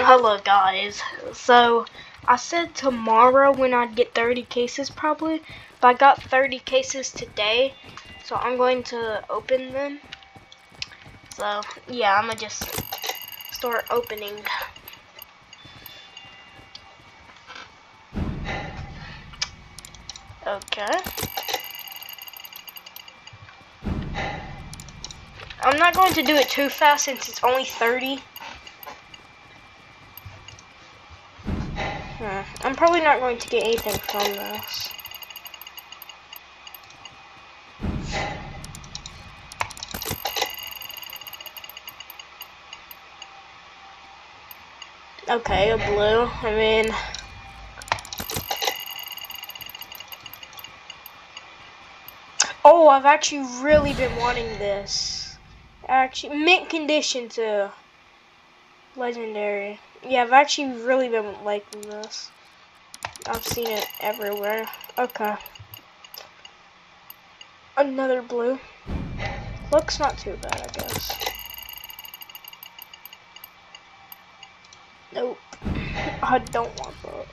Hello guys, so I said tomorrow when I'd get 30 cases probably, but I got 30 cases today, so I'm going to open them. So yeah, I'm gonna just start opening. Okay. I'm not going to do it too fast since it's only 30. I'm probably not going to get anything from this. Okay, a blue. I mean, oh, I've actually really been wanting this. Actually, mint condition to legendary. Yeah, I've actually really been liking this. I've seen it everywhere. Okay. Another blue. Looks not too bad, I guess. Nope. I don't want that.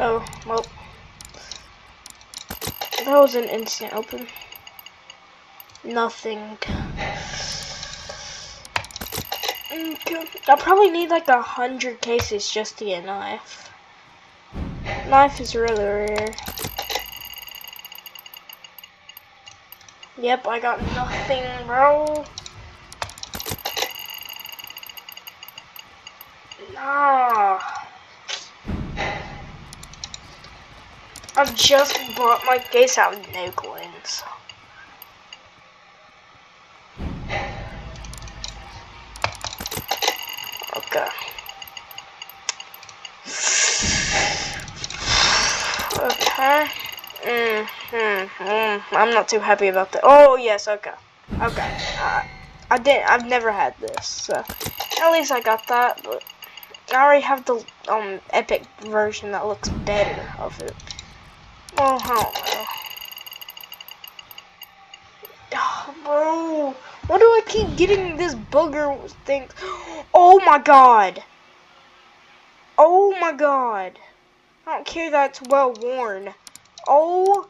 Oh, well. That was an instant open. Nothing. Okay. I'll probably need like 100 cases just to get a knife. Knife is really rare. Yep, I got nothing, bro. Nah. I've just bought my case out with no coins. Okay. Okay. I'm not too happy about that. Oh yes, okay. Okay. I've never had this, so at least I got that. But I already have the epic version that looks better of it. Oh, I don't know. Oh, bro, why do I keep getting this booger thing? Oh my god. Oh my god. I don't care that it's well worn. Oh,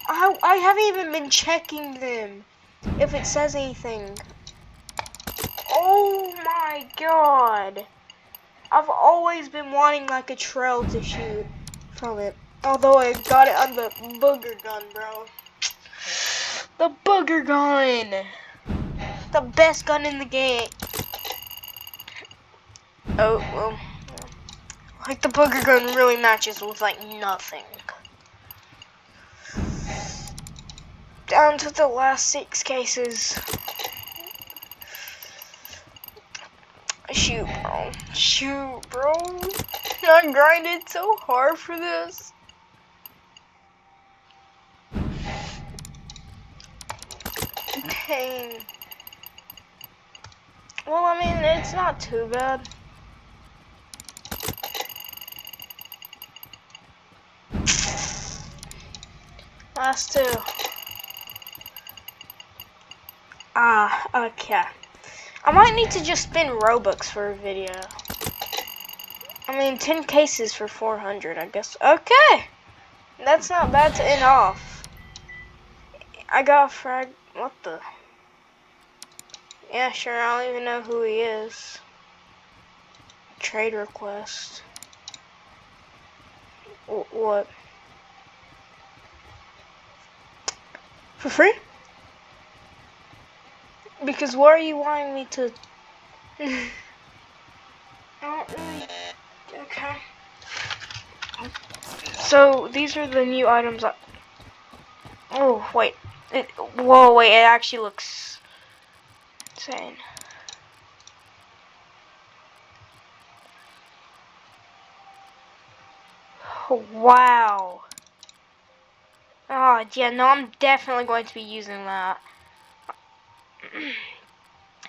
I haven't even been checking them if it says anything. Oh my god. I've always been wanting like a trail to shoot from it. Although I got it on the booger gun, bro. The booger gun. The best gun in the game. Oh, well. Like the booger gun really matches with like nothing. Down to the last 6 cases. Shoot, bro. Shoot, bro. I grinded so hard for this. Dang. Well, I mean, it's not too bad. Last 2. Okay. I might need to just spin Robux for a video. I mean, 10 cases for 400, I guess. Okay. That's not bad to end off. I got a frag. What the? Yeah, sure. I don't even know who he is. Trade request. What? For free? Because what are you wanting me to? I don't really. Okay. So these are the new items. Oh wait. Whoa, wait. It actually looks insane. Oh, wow. Oh yeah. No, I'm definitely going to be using that.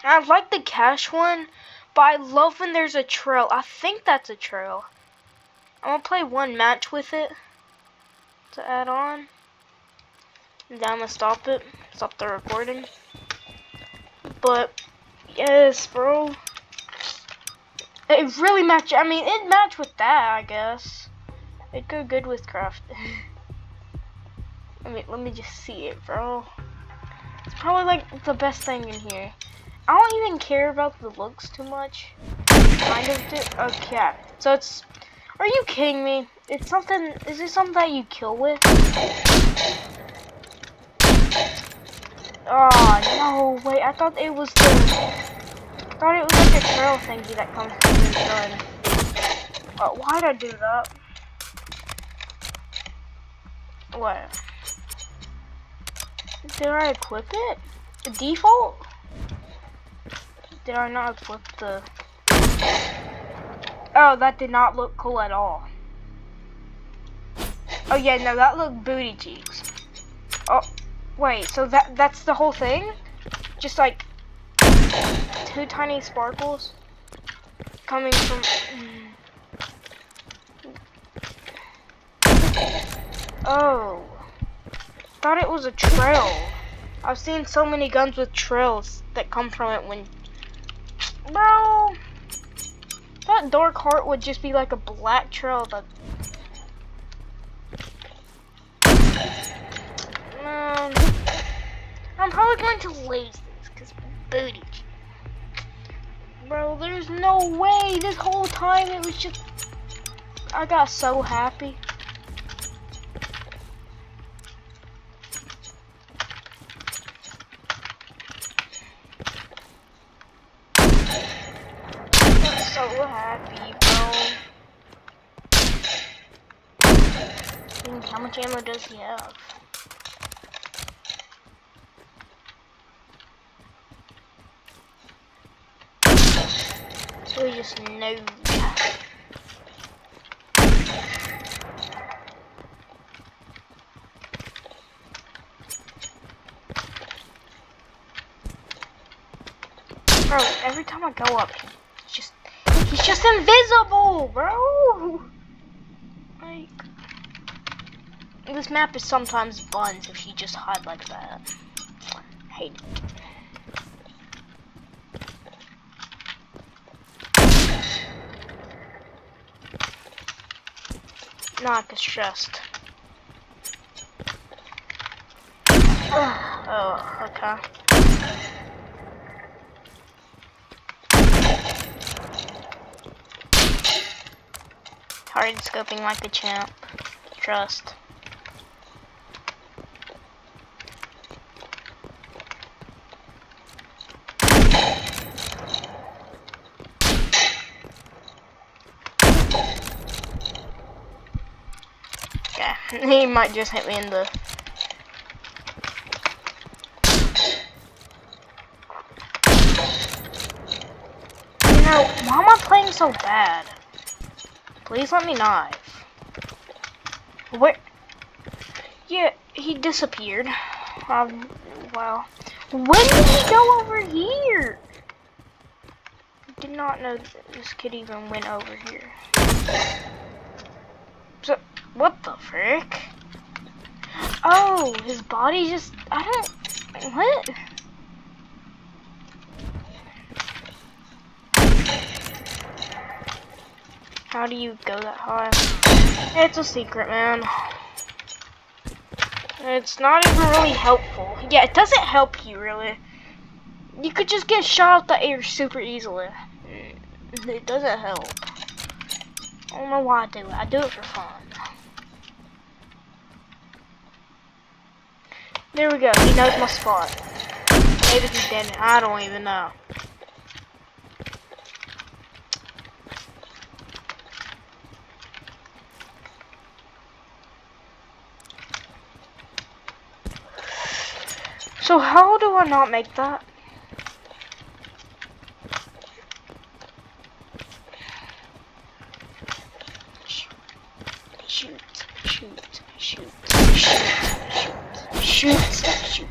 I like the cash one, but I love when there's a trail. I think that's a trail. I'm gonna play one match with it to add on. Then I'm gonna stop it. Stop the recording. But yes, bro. It really matched. I mean, it matched with that, I guess. It'd go good with craft. Let me just see it, bro. It's probably like the best thing in here. I don't even care about the looks too much. Kind of do. Okay. So it's. Are you kidding me? It's something. Is it something that you kill with? Oh no! Wait, I thought it was the. I thought it was like a trail thingy that comes from the gun. Why'd I do that? What? Did I equip it? The default? Did I not equip the... Oh, that did not look cool at all. Oh yeah, no, that looked booty cheeks. Oh, wait, so that's the whole thing? Just like 2 tiny sparkles coming from... Oh. Thought it was a trail. I've seen so many guns with trails that come from it when... Bro! That dark heart would just be like a black trail that... I'm probably going to lose this because booty. Bro, there's no way. This whole time it was just... I got so happy. So happy, bro. How much ammo does he have? So he just knows. Bro, every time I go up, he's just invisible, bro! Like... This map is sometimes buns if you just hide like that. Hate it. Not get stressed. Oh, okay. Hard scoping like a champ. Trust. Okay, he might just hit me in the... You know, why am I playing so bad? Please let me knife. Where? Yeah, he disappeared. Wow. When did he go over here? I did not know that this kid even went over here. So, what the frick? Oh, his body just... I don't... What? How do you go that high? It's a secret, man. It's not even really helpful. Yeah, it doesn't help you, really. You could just get shot out the air super easily. It doesn't help. I don't know why I do it. I do it for fun. There we go. He knows my spot. Maybe he didn't. I don't even know. So how do I not make that? Shoot, shoot, shoot, shoot, shoot, shoot.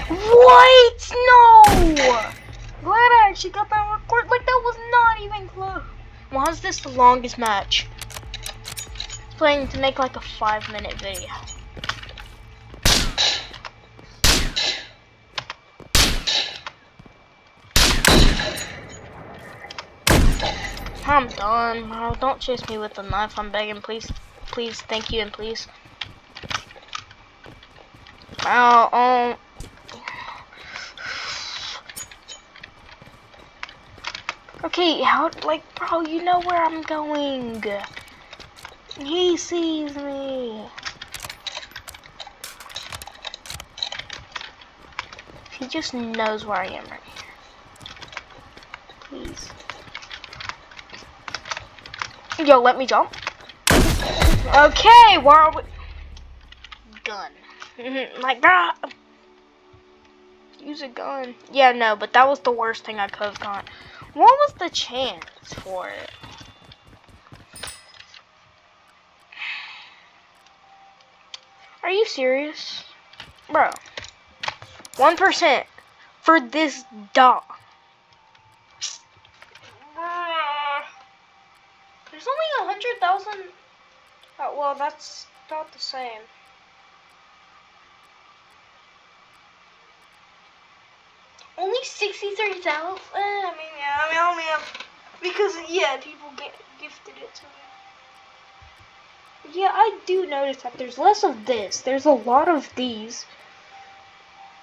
What? No! Glad I actually got that record. Like, that was not even close. Why is this the longest match? Planning to make like a 5-minute video. I'm done, bro. Don't chase me with the knife. I'm begging, please. Please, thank you, and please. Oh. Okay, how, like, bro, you know where I'm going. He sees me. He just knows where I am right here. Please. Yo, let me jump. Okay, where are we? Gun. Like that. Use a gun. Yeah, no, but that was the worst thing I could have gotten. What was the chance for it? Are you serious? Bro. 1% for this dog. There's only 100,000. Oh, well, that's not the same. Only 63,000. I mean, yeah. I only have because people get gifted it to me. Yeah, I do notice that there's less of this. There's a lot of these,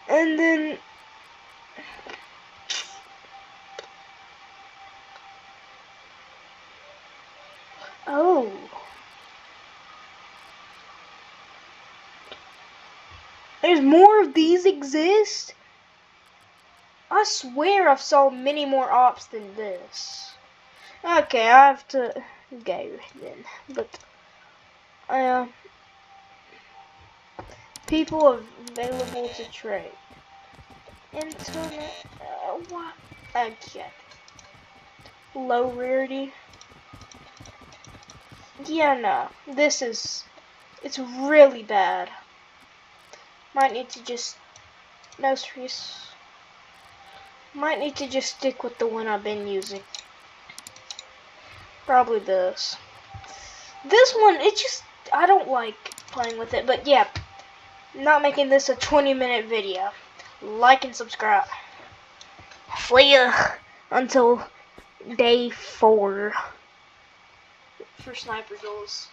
and then. Oh. There's more of these exist? I swear I've saw many more ops than this. Okay, I have to go then. But, people available to trade. Internet, what? Okay. Low rarity. Yeah, no. It's really bad. Might need to just, no serious. Might need to just stick with the one I've been using. Probably this. This one, I don't like playing with it, but yeah. Not making this a 20-minute video. Like and subscribe. See ya until day 4 for sniper duels.